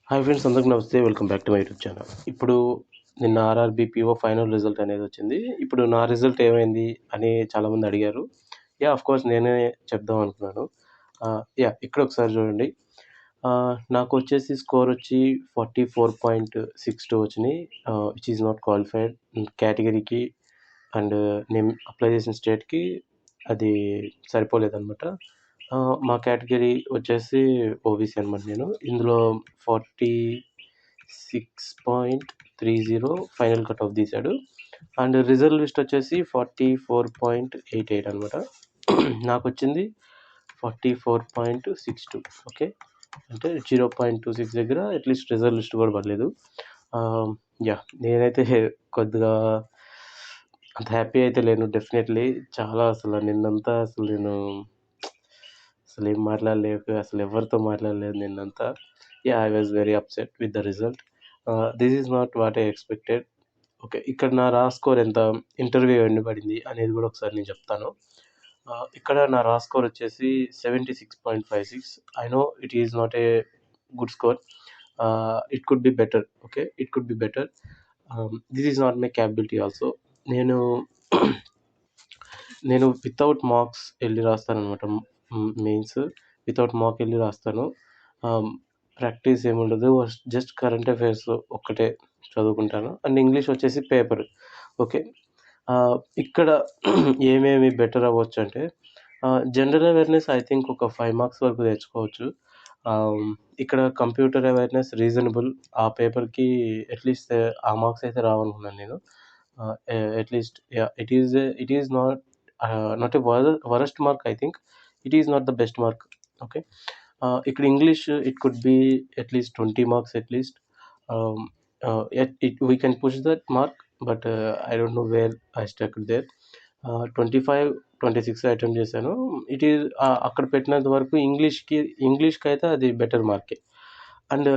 Hi friends, అందరికి నమస్తే. Welcome back to my YouTube channel. ఇప్పుడు నిన్న ఆర్ఆర్బీ పీఓ ఫైనల్ రిజల్ట్ అనేది వచ్చింది. ఇప్పుడు నా రిజల్ట్ ఏమైంది అని చాలామంది అడిగారు. ఆఫ్‌కోర్స్ నేనే చెప్దాం అనుకున్నాను. ఇక్కడ ఒకసారి చూడండి. నాకు వచ్చేసి స్కోర్ వచ్చి 44.62 వచ్చినాయి. విచ్ ఈజ్ నాట్ క్వాలిఫైడ్ కేటగిరీకి అండ్ నేను అప్లై చేసిన స్టేట్‌కి అది సరిపోలేదనమాట. మా కేటగిరీ వచ్చేసి ఓబీసీ అనమాట నేను. ఇందులో 46.30 ఫైనల్ కట్ ఆఫ్ తీశాడు. అండ్ రిజర్వ్ లిస్ట్ వచ్చేసి 44.88 అనమాట. నాకు వచ్చింది 44.62. ఓకే, అంటే 0.26 దగ్గర అట్లీస్ట్ రిజర్వ్ లిస్ట్ కూడా పడలేదు. నేనైతే కొద్దిగా అంత హ్యాపీ అయితే లేను డెఫినెట్లీ. చాలా అసలు నిన్నంతా అసలు నేను ఏం మాట్లాడలేక అసలు ఎవరితో మాట్లాడలేదు నిన్నంతా. I was very upset with the result. This is not what I expected. Okay, ఇక్కడ నా రా స్కోర్ ఎంత, ఇంటర్వ్యూ ఎన్ని పడింది అనేది కూడా ఒకసారి నేను చెప్తాను. ఇక్కడ నా రా స్కోర్ వచ్చేసి 76.56. I know it is not a good score. It could be better. Okay, it could be better. This is not my capability also. నేను వితౌట్ మార్క్స్ వెళ్ళి రాస్తానమాట. మెయిన్స్ వితౌట్ మార్క్ వెళ్ళి రాస్తాను. ప్రాక్టీస్ ఏముండదు, జస్ట్ కరెంట్ అఫైర్స్ ఒక్కటే చదువుకుంటాను. And English వచ్చేసి paper. Okay, ఇక్కడ ఏమేమి బెటర్ అవ్వచ్చు అంటే జనరల్ అవేర్నెస్ ఐ థింక్ ఒక 5 మార్క్స్ వరకు తెచ్చుకోవచ్చు. ఇక్కడ కంప్యూటర్ అవేర్నెస్ రీజనబుల్. ఆ పేపర్కి అట్లీస్ట్ ఆ మార్క్స్ అయితే రావనుకున్నాను నేను. At least it is not a worst mark. I think it is not the best mark. Okay, ఇక్కడ English it could be at least 20 marks at least. We can push that mark, but I don't know where I stuck there. 25-26 attempt చేశాను. It is అక్కడ పెట్టినంత వరకు ఇంగ్లీష్కి అయితే అది better మార్కే. And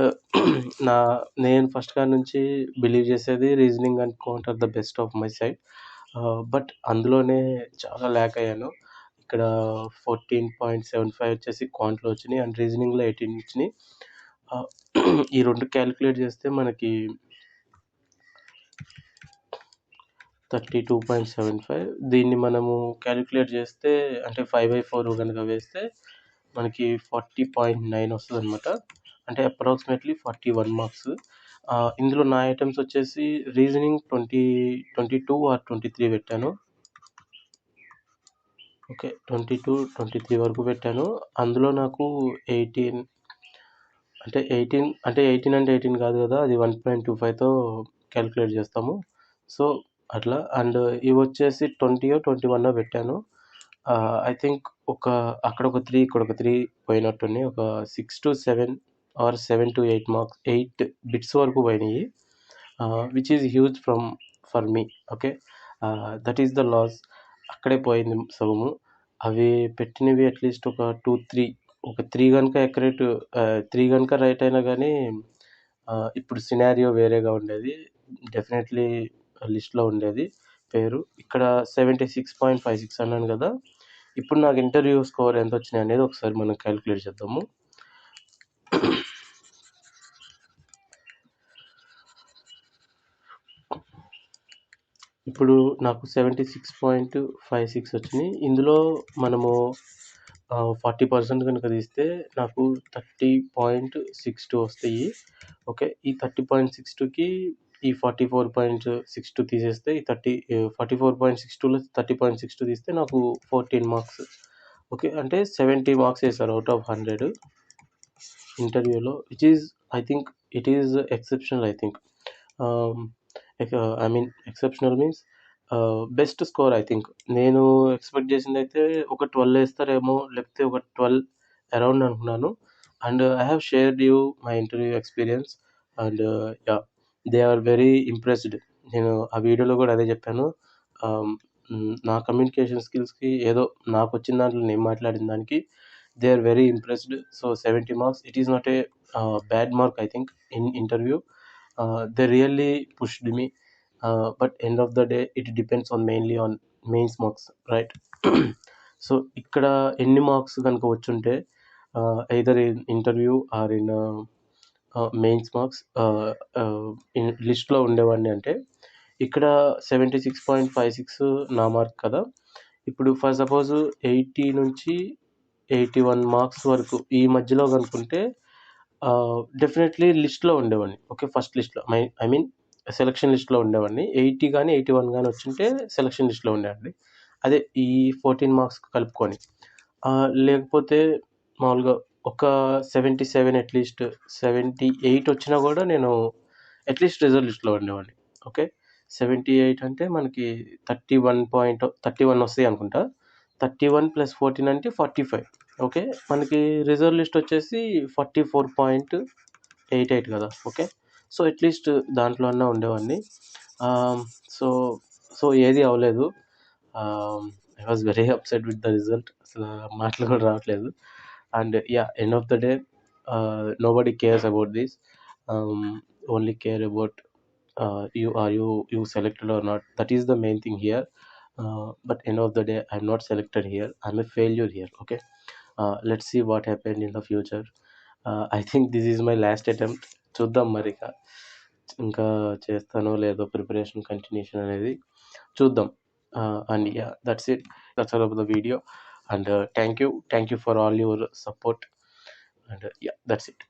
నేను ఫస్ట్ కాడ నుంచి బిలీవ్ చేసేది reasoning and count are the best of my side. But అందులోనే చాలా ల్యాక్ అయ్యాను. ఇక్కడ 14.75 వచ్చేసి క్వాంట్లో వచ్చినాయి అండ్ రీజనింగ్లో 18 వచ్చినాయి. ఈ రెండు క్యాలిక్యులేట్ చేస్తే మనకి 32.75. దీన్ని మనము క్యాలిక్యులేట్ చేస్తే అంటే 5/4 కనుక వేస్తే మనకి 40.9 వస్తుంది అనమాట. అంటే అప్రాక్సిమేట్లీ 41 మార్క్స్. ఇందులో నా ఐటమ్స్ వచ్చేసి రీజనింగ్ 22 ఆర్ 23 పెట్టాను. ఓకే, 22-23 వరకు పెట్టాను. అందులో నాకు 18 అంటే 18 కాదు కదా, అది 1.25తో క్యాలిక్యులేట్ చేస్తాము. సో అట్లా. అండ్ ఇవి వచ్చేసి 20-21 పెట్టాను. ఐ థింక్ అక్కడ ఒక 3 ఇక్కడ ఒక 3 పోయినట్టున్నాయి. ఒక 6-7 ఆర్ 7-8 మార్క్స్ 8 బిట్స్ వరకు పోయినాయి, which is huge for me. Okay, that is the loss. అక్కడే పోయింది సగము. అవి పెట్టినవి అట్లీస్ట్ ఒక 3 కనుక ఎక్యురేట్, 3 కనుక రైట్ అయినా కానీ ఇప్పుడు సినారియో వేరేగా ఉండేది. డెఫినెట్లీ లిస్ట్లో ఉండేది పేరు. ఇక్కడ 76.56 అన్నాను కదా. ఇప్పుడు నాకు ఇంటర్వ్యూ స్కోర్ ఎంత వచ్చినాయి అనేది ఒకసారి మనం క్యాలిక్యులేట్ చేద్దాము. ఇప్పుడు నాకు 76.56 వచ్చినాయి. ఇందులో మనము 40% కనుక తీస్తే నాకు 30.62 వస్తాయి. ఓకే, ఈ 30.62కి ఈ 44.62 తీసేస్తే ఈ 44.62లో 30.62 తీస్తే నాకు 14 మార్క్స్. ఓకే, అంటే 70 మార్క్స్ వేశారు అవుట్ ఆఫ్ 100 ఇంటర్వ్యూలో, which is I think it is exceptional. I think exceptional means best score. I think నేను ఎక్స్పెక్ట్ చేసింది అయితే ఒక 12 వేస్తారేమో, లేకపోతే ఒక 12 అరౌండ్ అనుకున్నాను. And I have shared you my interview experience and they are very impressed. నేను ఆ వీడియోలో కూడా అదే చెప్పాను. నా కమ్యూనికేషన్ స్కిల్స్కి ఏదో నాకు వచ్చిన దాంట్లో నేను మాట్లాడిన దానికి they are very impressed. So 70 marks it is not a bad mark I think in interview. They really pushed me, but end of the day it depends on mainly on mains marks, right? So ఇక్కడ ఎన్ని marks కనుక వచ్చుంటే either in interview or in mains marks లిస్ట్లో ఉండేవాడిని అంటే ఇక్కడ 76.56 నా mark కదా. ఇప్పుడు ఫర్ సపోజ్ 80 నుంచి 81 మార్క్స్ వరకు ఈ మధ్యలో కనుక్కుంటే డెఫినెట్లీ లిస్ట్లో ఉండేవాడిని. ఓకే, ఫస్ట్ లిస్ట్లో ఐ మీన్ సెలక్షన్ లిస్ట్లో ఉండేవాడిని. 80 కానీ 81 కానీ వచ్చింటే సెలక్షన్ లిస్ట్లో ఉండేవాడిని. అదే ఈ 14 మార్క్స్ కలుపుకొని. లేకపోతే మామూలుగా ఒక 77 అట్లీస్ట్ 78 వచ్చినా కూడా నేను అట్లీస్ట్ రిజర్వ్ లిస్ట్లో ఉండేవాడిని. ఓకే, 78 అంటే మనకి 31 వస్తాయి అనుకుంటా. 31 + 14 అంటే 45. ఓకే, మనకి రిజర్వ్ లిస్ట్ వచ్చేసి 44.88 కదా. ఓకే, సో అట్లీస్ట్ దాంట్లో అన్నా ఉండేవాడిని. సో సో ఏది అవ్వలేదు. I was very upset with the result. అసలు మాటలు కూడా రావట్లేదు. And end of the day nobody cares about this. Only care about you selected or not. That is the main thing here. But end of the day, I'm not selected here. I'm a failure here. Okay, let's see what happened in the future. I think this is my last attempt. చూద్దాం మరి ఇంకా చేస్తానో లేదో preparation continuation అనేది చూద్దాం. And that's it. That's all of the video. And thank you for all your support. And that's it.